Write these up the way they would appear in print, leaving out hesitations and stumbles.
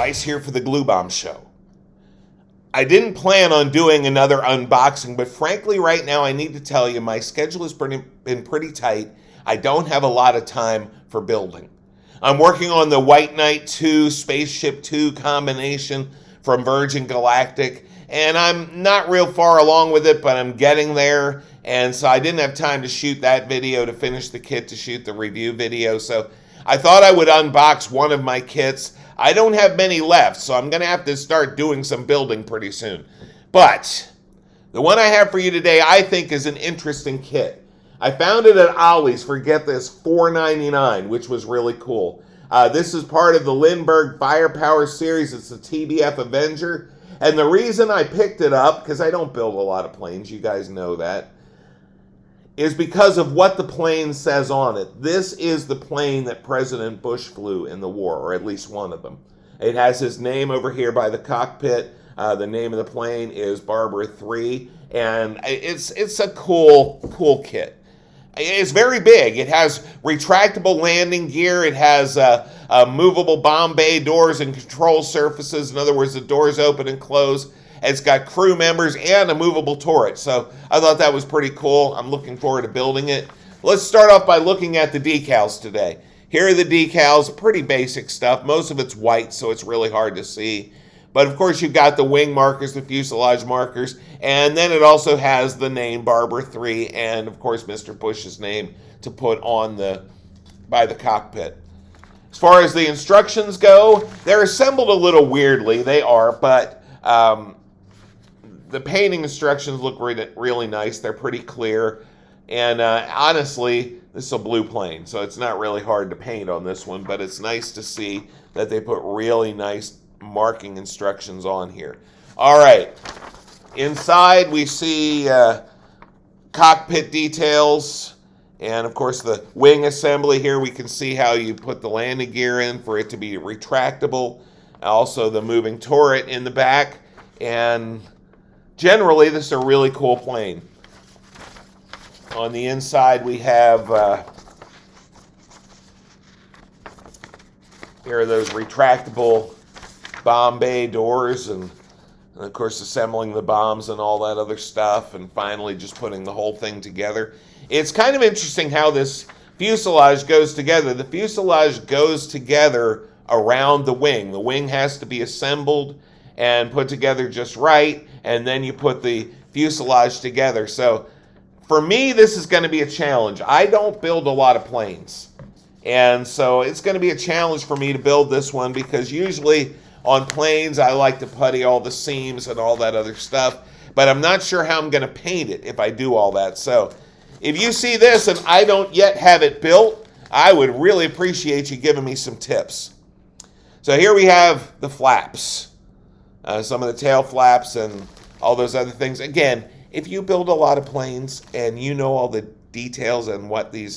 Vice here for the Glue Bomb Show. I didn't plan on doing another unboxing, but frankly right now I need to tell you my schedule has been pretty tight. I don't have a lot of time for building. I'm working on the White Knight 2 Spaceship 2 combination from Virgin Galactic, and I'm not real far along with it, but I'm getting there, and so I didn't have time to shoot that video to finish the kit to shoot the review video, so I thought I would unbox one of my kits. I don't have many left, so I'm going to have to start doing some building pretty soon. But the one I have for you today I think is an interesting kit. I found it at Ollie's for, get this, $4.99, which was really cool. This is part of the Lindberg Firepower series. It's the Tbf Avenger. And the reason I picked it up, because I don't build a lot of planes, you guys know that, is because of what the plane says on it. This is the plane that President Bush flew in the war, or at least one of them. It has his name over here by the cockpit. The name of the plane is Barbara 3, and it's a cool kit. It's very big. It has retractable landing gear. It has movable bomb bay doors and control surfaces. In other words, the doors open and close. It's got crew members and a movable turret. So I thought that was pretty cool. I'm looking forward to building it. Let's start off by looking at the decals today. Here are the decals, pretty basic stuff. Most of it's white, so it's really hard to see. But of course, you've got the wing markers, the fuselage markers, and then it also has the name Barbara 3 and, of course, Mr. Bush's name to put on by the cockpit. As far as the instructions go, they're assembled a little weirdly. They are, but the painting instructions look really nice. They're pretty clear. And honestly, this is a blue plane, so it's not really hard to paint on this one, but it's nice to see that they put really nice marking instructions on here. All right. Inside, we see cockpit details. And, of course, the wing assembly here. We can see how you put the landing gear in for it to be retractable. Also, the moving turret in the back. And generally, this is a really cool plane. On the inside, we have here are those retractable bomb bay doors, and of course assembling the bombs and all that other stuff, and finally just putting the whole thing together. It's kind of interesting how this fuselage goes together. The fuselage goes together around the wing. The wing has to be assembled and put together just right, and then you put the fuselage together. So for me, this is going to be a challenge. I don't build a lot of planes, and so it's going to be a challenge for me to build this one, because usually on planes I like to putty all the seams and all that other stuff, but I'm not sure how I'm going to paint it if I do all that. So if you see this and I don't yet have it built, I would really appreciate you giving me some tips. So here we have the flaps, some of the tail flaps and all those other things. Again, if you build a lot of planes and you know all the details and what the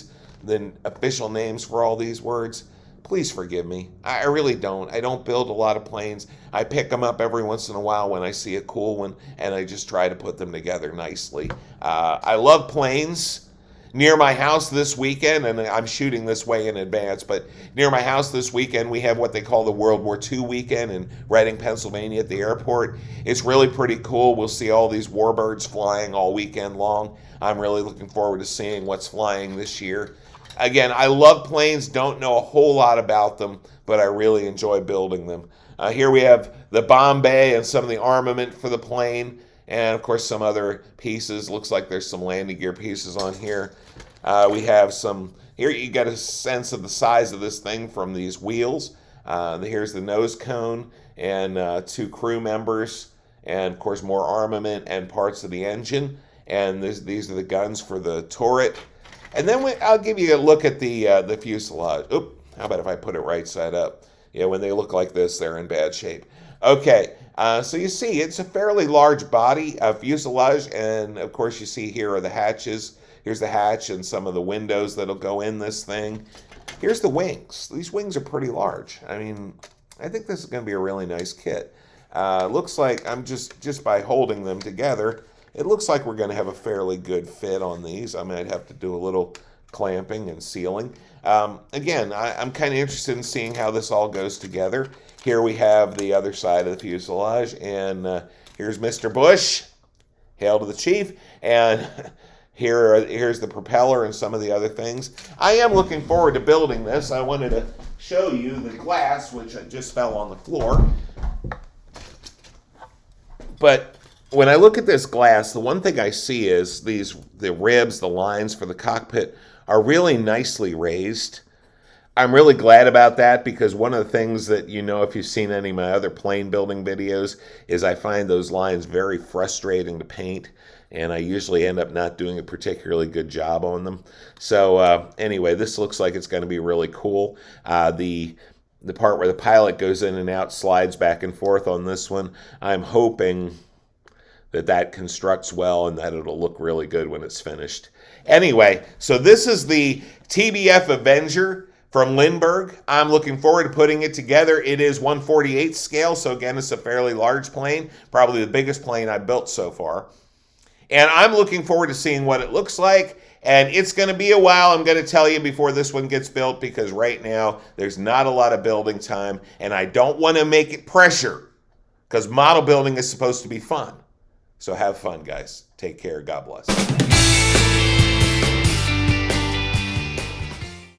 official names for all these words, please forgive me. I really don't. I don't build a lot of planes. I pick them up every once in a while when I see a cool one, and I just try to put them together nicely. I love planes. Near my house this weekend, and I'm shooting this way in advance, but near my house this weekend, we have what they call the World War II weekend in Reading, Pennsylvania at the airport. It's really pretty cool. We'll see all these warbirds flying all weekend long. I'm really looking forward to seeing what's flying this year. Again, I love planes, don't know a whole lot about them, but I really enjoy building them. Here we have the bomb bay and some of the armament for the plane, and of course some other pieces. Looks like there's some landing gear pieces on here. We have some, here you get a sense of the size of this thing from these wheels. Here's the nose cone and 2 crew members, and of course more armament and parts of the engine. And these are the guns for the turret. And then I'll give you a look at the fuselage. Oop, how about if I put it right side up? Yeah, when they look like this, they're in bad shape. Okay, so you see it's a fairly large body fuselage, and of course you see here are the hatches. Here's the hatch and some of the windows that'll go in this thing. Here's the wings. These wings are pretty large. I mean, I think this is going to be a really nice kit. Looks like I'm just by holding them together, it looks like we're going to have a fairly good fit on these. I might have to do a little clamping and sealing. Again, I'm kind of interested in seeing how this all goes together. Here we have the other side of the fuselage, and here's Mr. Bush. Hail to the chief. And here's the propeller and some of the other things. I am looking forward to building this. I wanted to show you the glass, which just fell on the floor. But when I look at this glass, the one thing I see is the ribs, the lines for the cockpit are really nicely raised. I'm really glad about that, because one of the things that, if you've seen any of my other plane building videos, is I find those lines very frustrating to paint, and I usually end up not doing a particularly good job on them. So anyway, this looks like it's going to be really cool. The part where the pilot goes in and out slides back and forth on this one. I'm hoping that constructs well and that it'll look really good when it's finished. Anyway, so this is the Tbf Avenger from Lindberg. I'm looking forward to putting it together. It is 1/48 scale, so again, it's a fairly large plane, probably the biggest plane I've built so far. And I'm looking forward to seeing what it looks like. And it's going to be a while, I'm going to tell you, before this one gets built, because right now there's not a lot of building time, and I don't want to make it pressure, because model building is supposed to be fun. So have fun, guys. Take care. God bless.